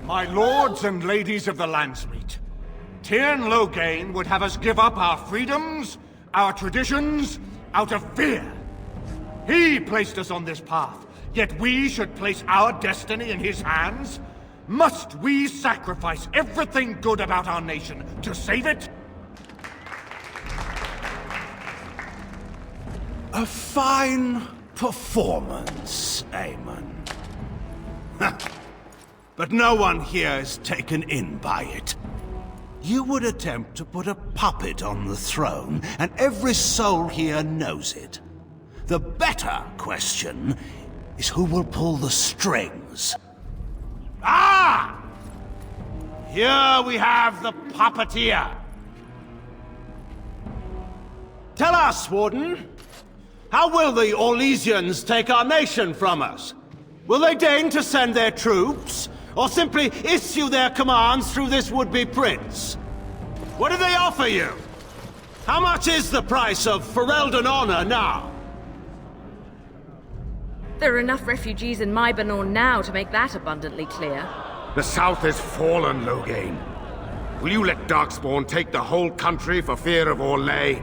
My lords and ladies of the Landsmeet, Tyrn Loghain would have us give up our freedoms, our traditions, out of fear. He placed us on this path, yet we should place our destiny in his hands? Must we sacrifice everything good about our nation to save it? A fine performance, Aemon. But no one here is taken in by it. You would attempt to put a puppet on the throne, and every soul here knows it. The better question is who will pull the strings. Ah! Here we have the puppeteer. Tell us, Warden, how will the Orlesians take our nation from us? Will they deign to send their troops, or simply issue their commands through this would-be prince? What do they offer you? How much is the price of Ferelden honor now? There are enough refugees in Mybanor now to make that abundantly clear. The South is fallen, Loghain. Will you let Darkspawn take the whole country for fear of Orlais?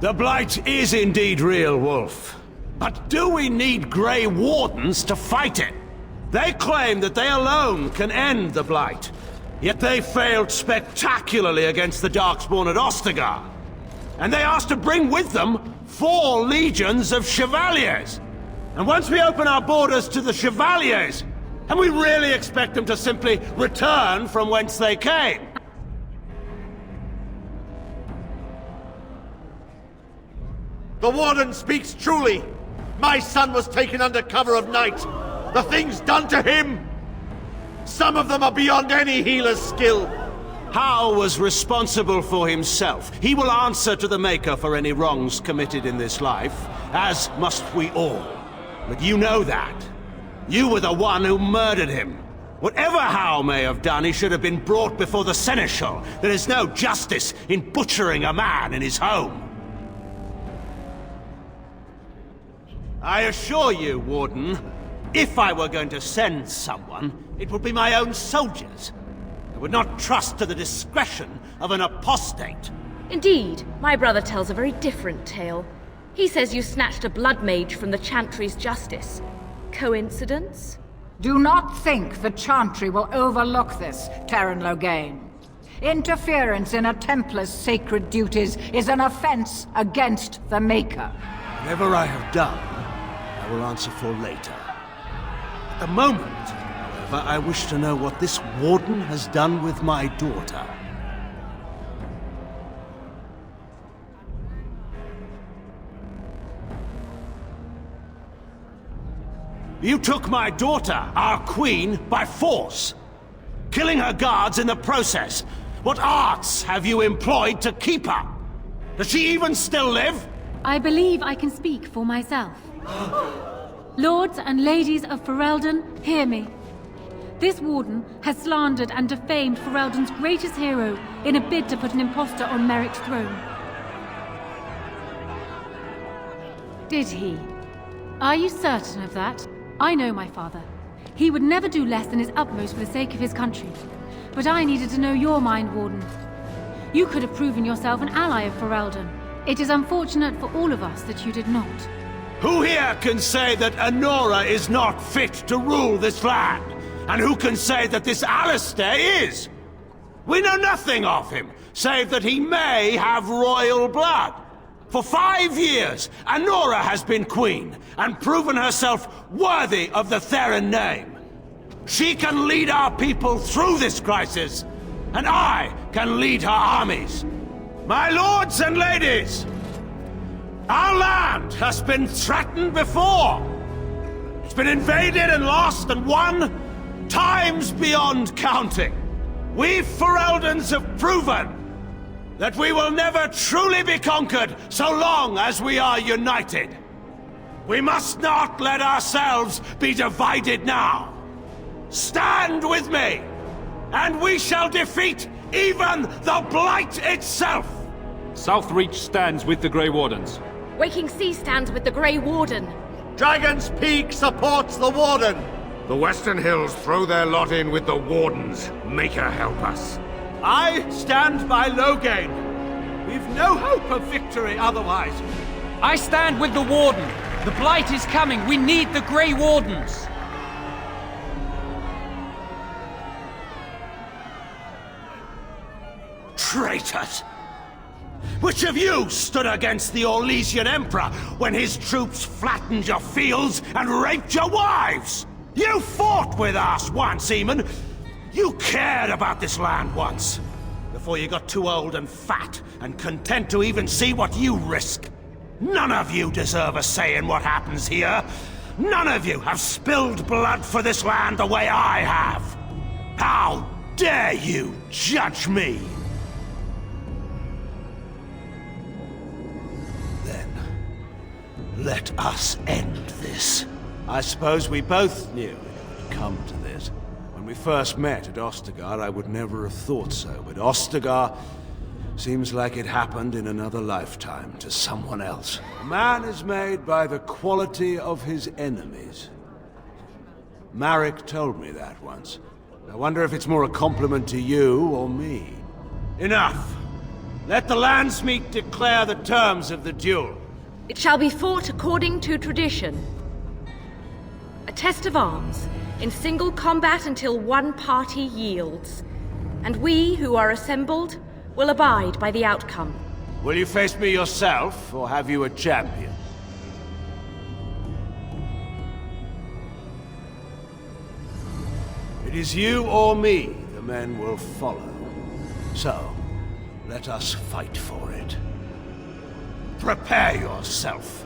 The Blight is indeed real, Wolf. But do we need Grey Wardens to fight it? They claim that they alone can end the Blight. Yet they failed spectacularly against the Darkspawn at Ostagar. And they asked to bring with them 4 legions of Chevaliers. And once we open our borders to the Chevaliers, can we really expect them to simply return from whence they came? The Warden speaks truly. My son was taken under cover of night. The things done to him, some of them are beyond any healer's skill. Hal was responsible for himself. He will answer to the Maker for any wrongs committed in this life, as must we all. But you know that. You were the one who murdered him. Whatever Hal may have done, he should have been brought before the Seneschal. There is no justice in butchering a man in his home. I assure you, Warden, if I were going to send someone, it would be my own soldiers. I would not trust to the discretion of an apostate. Indeed, my brother tells a very different tale. He says you snatched a blood mage from the Chantry's justice. Coincidence? Do not think the Chantry will overlook this, Tyrn Loghain. Interference in a Templar's sacred duties is an offense against the Maker. Whatever I have done, I will answer for later. At the moment, however, I wish to know what this Warden has done with my daughter. You took my daughter, our queen, by force, killing her guards in the process. What arts have you employed to keep her? Does she even still live? I believe I can speak for myself. Lords and ladies of Ferelden, hear me. This Warden has slandered and defamed Ferelden's greatest hero in a bid to put an impostor on Merrick's throne. Did he? Are you certain of that? I know my father. He would never do less than his utmost for the sake of his country. But I needed to know your mind, Warden. You could have proven yourself an ally of Ferelden. It is unfortunate for all of us that you did not. Who here can say that Anora is not fit to rule this land? And who can say that this Alistair is? We know nothing of him, save that he may have royal blood. For 5 years, Anora has been queen, and proven herself worthy of the Theron name. She can lead our people through this crisis, and I can lead her armies. My lords and ladies, our land has been threatened before. It's been invaded and lost and won times beyond counting. We Fereldans have proven that we will never truly be conquered so long as we are united. We must not let ourselves be divided now. Stand with me, and we shall defeat even the Blight itself! Southreach stands with the Grey Wardens. Waking Sea stands with the Grey Warden. Dragon's Peak supports the Warden. The Western Hills throw their lot in with the Wardens. Make her help us. I stand by Loghain. We've no hope of victory otherwise. I stand with the Warden. The Blight is coming. We need the Grey Wardens. Traitors! Which of you stood against the Orlesian Emperor when his troops flattened your fields and raped your wives? You fought with us once, Eamon. You cared about this land once. Before you got too old and fat and content to even see what you risk. None of you deserve a say in what happens here. None of you have spilled blood for this land the way I have. How dare you judge me? Let us end this. I suppose we both knew it would come to this. When we first met at Ostagar, I would never have thought so, but Ostagar seems like it happened in another lifetime to someone else. A man is made by the quality of his enemies. Marek told me that once. I wonder if it's more a compliment to you or me. Enough! Let the Landsmeet declare the terms of the duel. It shall be fought according to tradition. A test of arms, in single combat until one party yields. And we, who are assembled, will abide by the outcome. Will you face me yourself, or have you a champion? It is you or me the men will follow. So, let us fight for it. Prepare yourself.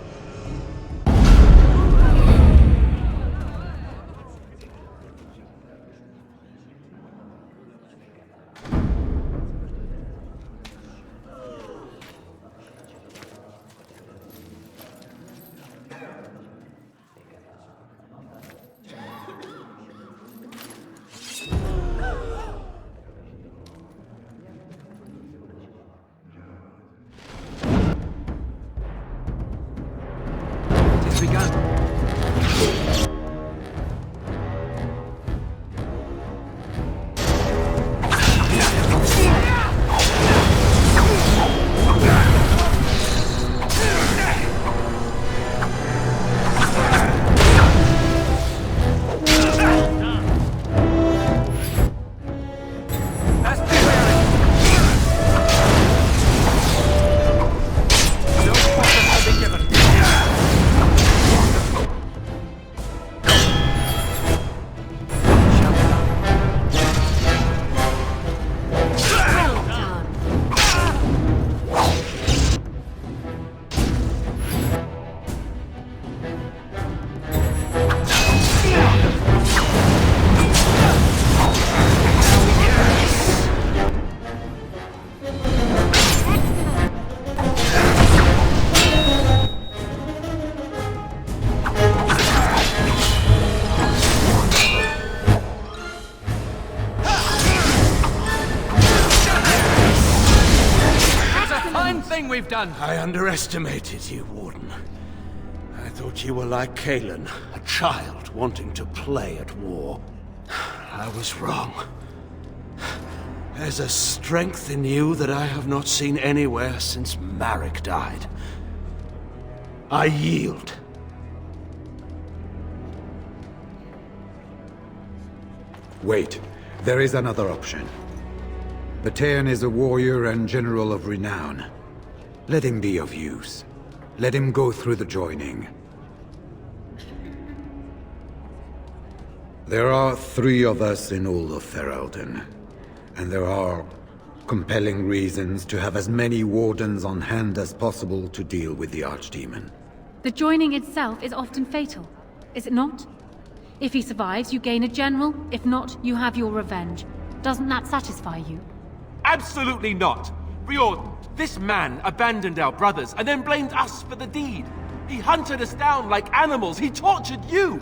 We've done. I underestimated you, Warden. I thought you were like Kalen, a child wanting to play at war. I was wrong. There's a strength in you that I have not seen anywhere since Marek died. I yield. Wait, there is another option. The Teyrn is a warrior and general of renown. Let him be of use. Let him go through the joining. There are 3 of us in all of Ferelden, and there are compelling reasons to have as many wardens on hand as possible to deal with the Archdemon. The joining itself is often fatal, is it not? If he survives, you gain a general. If not, you have your revenge. Doesn't that satisfy you? Absolutely not. Riordan, this man abandoned our brothers and then blamed us for the deed. He hunted us down like animals. He tortured you.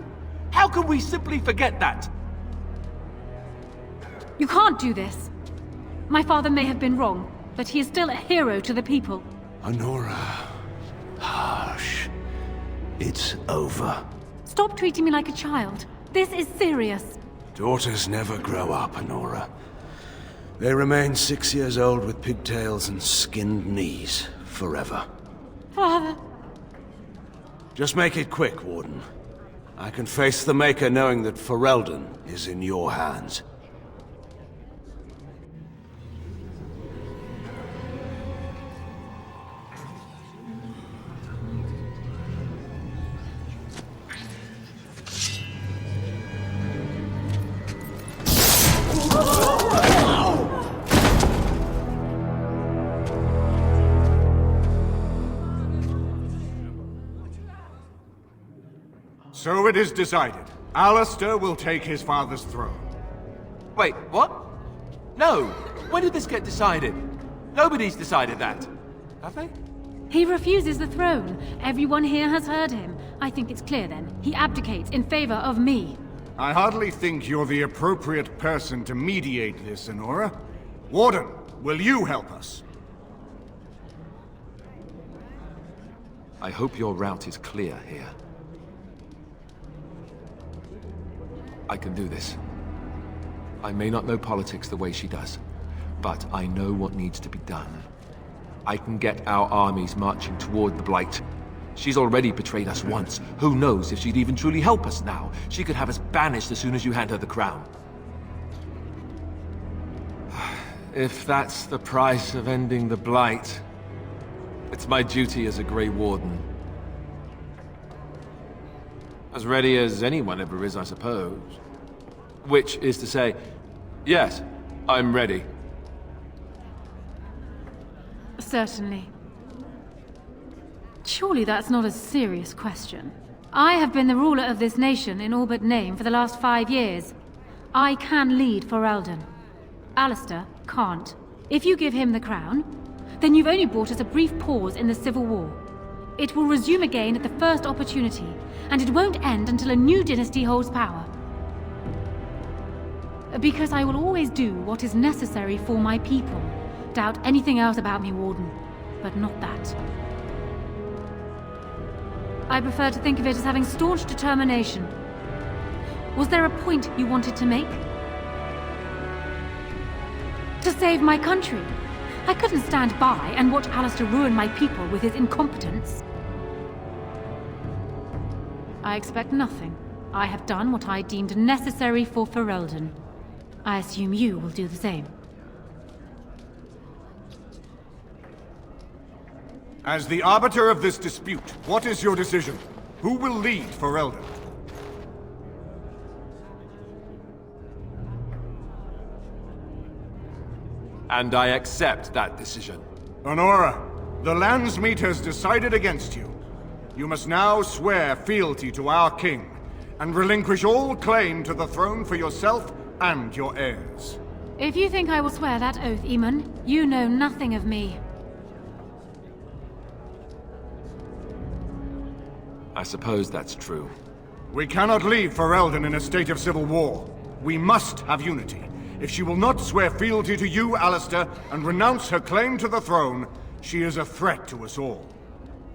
How can we simply forget that? You can't do this. My father may have been wrong, but he is still a hero to the people. Anora. Hush. It's over. Stop treating me like a child. This is serious. Daughters never grow up, Anora. They remain 6 years old with pigtails and skinned knees, forever. Father. Just make it quick, Warden. I can face the Maker knowing that Ferelden is in your hands. So it is decided. Alistair will take his father's throne. Wait, what? No! When did this get decided? Nobody's decided that. Have they? He refuses the throne. Everyone here has heard him. I think it's clear then. He abdicates in favor of me. I hardly think you're the appropriate person to mediate this, Anora. Warden, will you help us? I hope your route is clear here. I can do this. I may not know politics the way she does, but I know what needs to be done. I can get our armies marching toward the Blight. She's already betrayed us once. Who knows if she'd even truly help us now? She could have us banished as soon as you hand her the crown. If that's the price of ending the Blight, it's my duty as a Grey Warden. As ready as anyone ever is, I suppose. Which is to say, yes, I'm ready. Certainly. Surely that's not a serious question. I have been the ruler of this nation in all but name for the last 5 years. I can lead Ferelden. Alistair can't. If you give him the crown, then you've only brought us a brief pause in the Civil War. It will resume again at the first opportunity, and it won't end until a new dynasty holds power. Because I will always do what is necessary for my people. Doubt anything else about me, Warden, but not that. I prefer to think of it as having staunch determination. Was there a point you wanted to make? To save my country. I couldn't stand by and watch Alistair ruin my people with his incompetence. I expect nothing. I have done what I deemed necessary for Ferelden. I assume you will do the same. As the arbiter of this dispute, what is your decision? Who will lead Ferelden? And I accept that decision. Anora, the Landsmeet has decided against you. You must now swear fealty to our king, and relinquish all claim to the throne for yourself and your heirs. If you think I will swear that oath, Eamon, you know nothing of me. I suppose that's true. We cannot leave Ferelden in a state of civil war. We must have unity. If she will not swear fealty to you, Alistair, and renounce her claim to the throne, she is a threat to us all.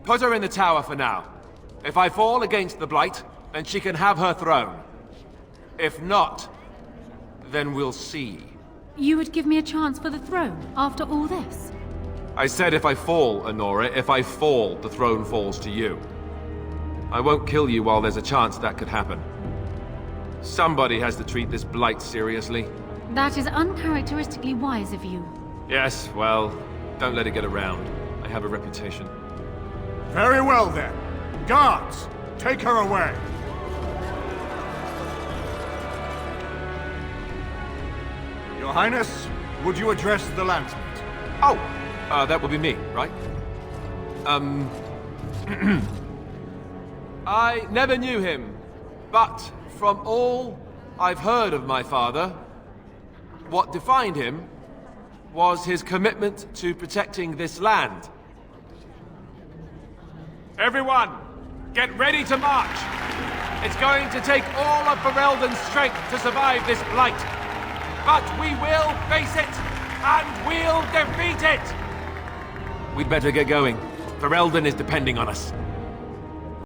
Put her in the tower for now. If I fall against the Blight, then she can have her throne. If not, then we'll see. You would give me a chance for the throne after all this? I said if I fall, Anora. If I fall, the throne falls to you. I won't kill you while there's a chance that could happen. Somebody has to treat this Blight seriously. That is uncharacteristically wise of you. Yes, well, don't let it get around. I have a reputation. Very well then. Guards, take her away. Your Highness, would you address the Landsmeet? Oh, that would be me, right? I never knew him, but from all I've heard of my father, what defined him was his commitment to protecting this land. Everyone, get ready to march! It's going to take all of Ferelden's strength to survive this Blight. But we will face it, and we'll defeat it! We'd better get going. Ferelden is depending on us.